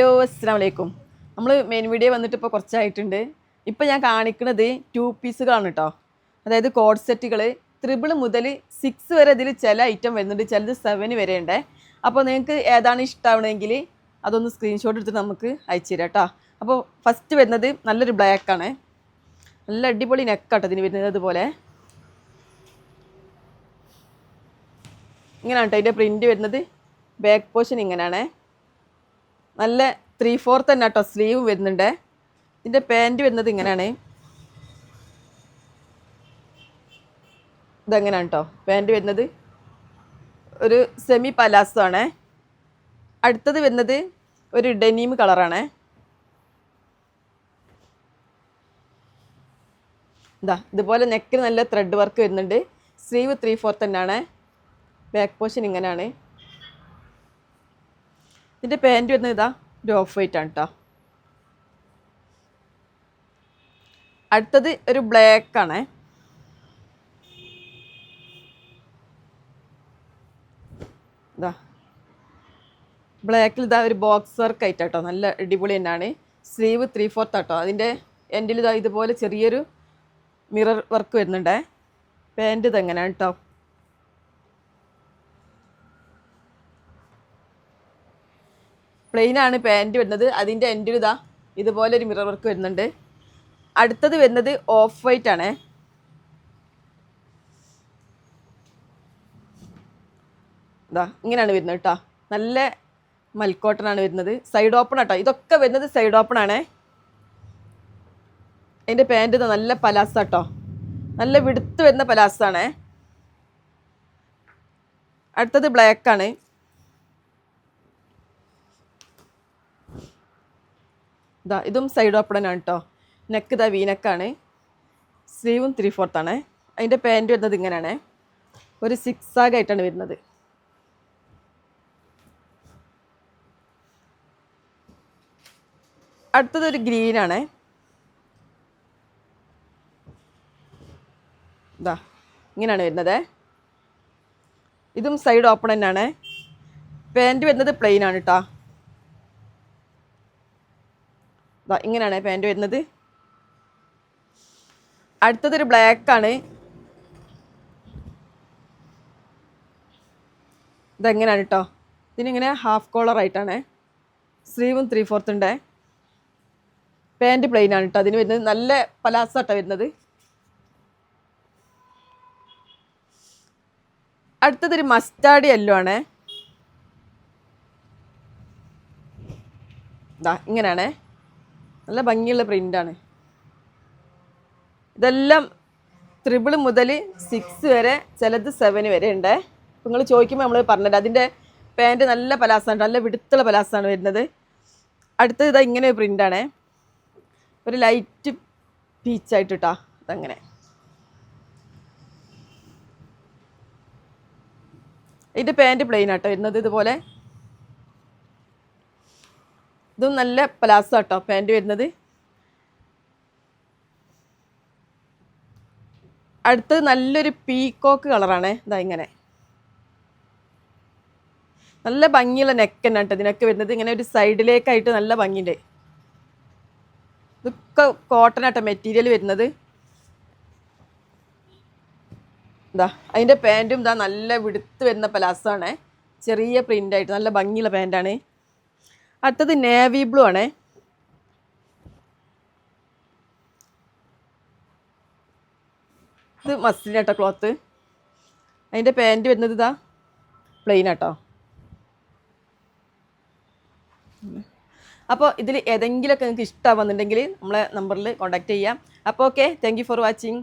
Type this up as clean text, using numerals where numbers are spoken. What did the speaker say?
Hello അസ്സലാമു അലൈക്കും. നമ്മൾ മെയിൻ വീഡിയോ വന്നിട്ട് ഇപ്പോൾ കുറച്ചായിട്ടുണ്ട്. ഇപ്പോൾ ഞാൻ കാണിക്കുന്നത് 2 പീസുകളാണ് കേട്ടോ. അതായത് കോഡ് സെറ്റുകൾ 3 മുതൽ 6 വരെ ഇതിൽ ചില ഐറ്റം വരുന്നുണ്ട്, ചിലത് 7 വരെ ഉണ്ട്. അപ്പോൾ നിങ്ങൾക്ക് ഏതാണ് ഇഷ്ടമാവണമെങ്കിൽ അതൊന്ന് സ്ക്രീൻഷോട്ട് എടുത്ത് നമുക്ക് അയച്ചു തരാം കേട്ടോ. അപ്പോൾ ഫസ്റ്റ് വരുന്നത് നല്ലൊരു ബ്ലാക്കാണ്. നല്ല അടിപൊളി നെക്കാട്ടോ ഇതിന് വരുന്നത്. അതുപോലെ ഇങ്ങനെയാണ് കേട്ടോ അതിൻ്റെ പ്രിൻറ്റ് വരുന്നത്. ബാക്ക് പോർഷൻ ഇങ്ങനെയാണ്. നല്ല 3/4 തന്നെ കേട്ടോ സ്ലീവ് വരുന്നുണ്ട്. ഇതിൻ്റെ പാൻറ്റ് വരുന്നത് ഇങ്ങനെയാണ്. ഇതെങ്ങനെയാണ് കേട്ടോ പാൻറ്റ് വരുന്നത്. ഒരു സെമി പലാസോ ആണ്. അടുത്തത് വരുന്നത് ഒരു ഡെനീം കളറാണ്. ഇതുപോലെ നെക്കിന് നല്ല ത്രെഡ് വർക്ക് വരുന്നുണ്ട്. സ്ലീവ് 3/4 തന്നെയാണ്. ബാക്ക് പോർഷൻ ഇങ്ങനെയാണ്. ഇതിൻ്റെ പാൻറ്റ് വരുന്നത് ഒരു ഓഫ് വൈറ്റ് ആണ് കേട്ടോ. അടുത്തത് ഒരു ബ്ലാക്കാണ്. ബ്ലാക്കിൽ ഒരു ബോക്സ് വർക്ക് ആയിട്ട് കേട്ടോ. നല്ല അടിപൊളി തന്നെയാണ്. സ്ലീവ് 3/4 കേട്ടോ. അതിൻ്റെ എൻഡിൽ ഇതുപോലെ ചെറിയൊരു മിറർ വർക്ക് വരുന്നുണ്ട്. പാൻറ്റ് ഇതെങ്ങനെയാണ് കേട്ടോ. പ്ലെയിനാണ് പാൻറ്റ് വരുന്നത്. അതിൻ്റെ എൻഡിൽ ഇതുപോലെ ഒരു മിറർ വർക്ക് വരുന്നുണ്ട്. അടുത്തത് വരുന്നത് ഓഫ് വൈറ്റ് ആണ്. ഇങ്ങനെയാണ് വരുന്നത് കേട്ടോ. നല്ല മൽക്കോട്ടനാണ് വരുന്നത്. സൈഡ് ഓപ്പൺ കേട്ടോ. ഇതൊക്കെ വരുന്നത് സൈഡ് ഓപ്പൺ ആണ്. അതിൻ്റെ പാൻറ്റ് നല്ല പലാസ കേട്ടോ. നല്ല വിടുത്ത് വരുന്ന പലാസാണ്. അടുത്തത് ബ്ലാക്കാണ്. ഇതും സൈഡ് ഓപ്പണാണ് കേട്ടോ. നെക്ക് വീനക്കാണ്. സ്ലീവും 3/4 ആണ്. അതിൻ്റെ പാൻറ്റ് വരുന്നത് ഇങ്ങനെയാണ്. ഒരു 6 ആയിട്ടാണ് വരുന്നത്. അടുത്തതൊരു ഗ്രീനാണ്. ഇങ്ങനെയാണ് വരുന്നത്. ഇതും സൈഡ് ഓപ്പൺ തന്നെയാണ്. പാൻറ്റ് വരുന്നത് പ്ലെയിൻ ആണ് കേട്ടോ. ഇങ്ങനെയാണ് പാൻറ്റ് വരുന്നത്. അടുത്തതൊരു ബ്ലാക്കാണ്. ഇതെങ്ങനെയാണ് കേട്ടോ. ഇതിനിങ്ങനെ ഹാഫ് കോളർ ആയിട്ടാണ്. സ്ലീവും 3/4 ഉണ്ട്. പാൻറ്റ് പ്ലെയിൻ ആണ് കേട്ടോ. അതിന് വരുന്നത് നല്ല പലാസ കേട്ടോ വരുന്നത്. അടുത്തതൊരു മസ്റ്റാർഡ് യെല്ലോ ആണ്. ഇങ്ങനെയാണ്. നല്ല ഭംഗിയുള്ള പ്രിൻ്റാണ്. ഇതെല്ലാം 3 മുതൽ 6 വരെ, ചിലത് 7 വരെ ഉണ്ട്. അപ്പോൾ നിങ്ങൾ ചോദിക്കുമ്പോൾ നമ്മൾ പറഞ്ഞത് അതിൻ്റെ പാൻറ്റ് നല്ല പലാസാണ്, നല്ല വിടുത്തുള്ള പലാസാണ് വരുന്നത്. അടുത്തത് ഇങ്ങനെ ഒരു പ്രിൻ്റാണ്. ഒരു ലൈറ്റ് പീച്ചായിട്ട് കേട്ടോ. അതങ്ങനെ ഇതിൻ്റെ പാൻറ്റ് പ്ലെയിൻ ആട്ടോ വരുന്നത്. ഇതുപോലെ ഇതും നല്ല പലാസോ കേട്ടോ പാൻറ്റ് വരുന്നത്. അടുത്തത് നല്ലൊരു പീക്കോക്ക് കളറാണ്. ഇങ്ങനെ നല്ല ഭംഗിയുള്ള നെക്ക് തന്നെ കേട്ടോ ഇതിനൊക്കെ വരുന്നത്. ഇങ്ങനെ ഒരു സൈഡിലേക്കായിട്ട് നല്ല ഭംഗിയുണ്ട്. ഇതൊക്കെ കോട്ടൺ ആട്ടോ മെറ്റീരിയൽ വരുന്നത്. അതിൻ്റെ പാൻറ്റും നല്ല വിടുത്ത് വരുന്ന പലാസാണ്. ചെറിയ പ്രിൻ്റായിട്ട് നല്ല ഭംഗിയുള്ള പാൻറ്റാണ്. അടുത്തത് നേവി ബ്ലൂ ആണ്. ഇത് മസ്ലിൻ ആട്ടോ ക്ലോത്ത്. അതിൻ്റെ പാൻറ്റ് വരുന്നത് പ്ലെയിൻ ആട്ടോ. അപ്പോൾ ഇതിൽ ഏതെങ്കിലുമൊക്കെ നിങ്ങൾക്ക് ഇഷ്ടമാവുന്നുണ്ടെങ്കിൽ നമ്മളെ നമ്പറിൽ കോൺടാക്റ്റ് ചെയ്യാം. അപ്പോൾ okay, thank you for watching.